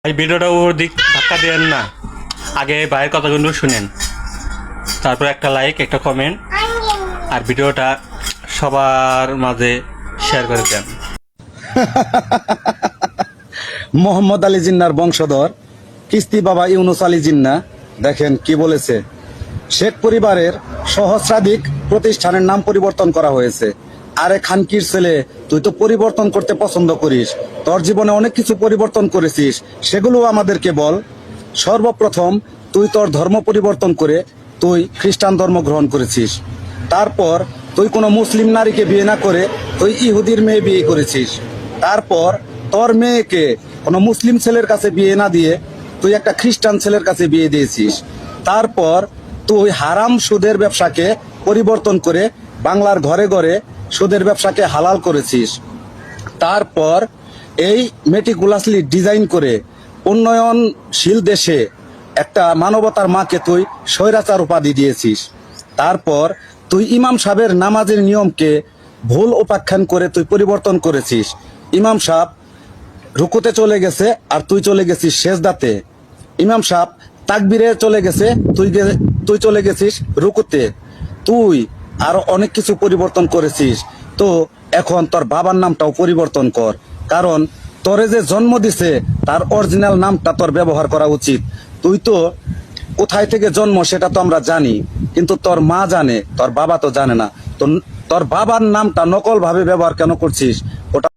এই ভিডিওটা ওর দিক ধাক্কা দেন না, আগে ভাইয়ের কথাগুলো শুনেন, তারপর একটা লাইক, একটা কমেন্ট, আর ভিডিওটা সবার মাঝে শেয়ার করে দেন। মোহাম্মদ আলী জিন্নার বংশধর কিস্তি বাবা ইউনুস আলী জিন্না দেখেন কি বলেছে। শেখ পরিবারের সহস্রাধিক প্রতিষ্ঠানের নাম পরিবর্তন করা হয়েছে। আরে খানকির ছেলে, তুই তো পরিবর্তন করতে পছন্দ করিস, তোর জীবনে অনেক কিছু পরিবর্তন করেছিস, সেগুলো আমাদেরকে বল। সর্বপ্রথম তুই তোর ধর্ম পরিবর্তন করে তুই খ্রিস্টান ধর্ম গ্রহণ করেছিস। তারপর তুই কোনো মুসলিম নারীকে বিয়ে না করে তুই ইহুদির মেয়ে বিয়ে করেছিস। তারপর তোর মেয়েকে কোনো মুসলিম ছেলের কাছে বিয়ে না দিয়ে তুই একটা খ্রিস্টান ছেলের কাছে বিয়ে দিয়েছিস। তারপর তুই হারাম সুদের ব্যবসাকে পরিবর্তন করে বাংলার ঘরে ঘরে সুদের ব্যবসাকে হালাল করেছিস। তারপর এই মেটিকুলাসলি ডিজাইন করে উন্নয়নশীল দেশে একটা মানবতার মাকে তুই স্বৈরাচার উপাধি দিয়েছিস। তারপর তুই ইমাম সাহেবের নামাজের নিয়মকে ভুল উপাখ্যান করে তুই পরিবর্তন করেছিস। ইমাম সাহেব রুকুতে চলে গেছে আর তুই চলে গেছিস সেজদাতে। ইমাম সাহেব তাকবীরে চলে গেছে, তুই চলে গেছিস রুকুতে। তুই আরো অনেক কিছু পরিবর্তন করেছিস। তো এখন তোর বাবার নামটাও পরিবর্তন কর, কারণ তোরে যে জন্ম দিছে তার অরিজিনাল নামটা তোর ব্যবহার করা উচিত। তুই তো কোথায় থেকে জন্ম সেটা তো আমরা জানি, কিন্তু তোর মা জানে, তোর বাবা তো জানে না। তো তোর বাবার নামটা নকল ভাবে ব্যবহার কেন করছিস ওটা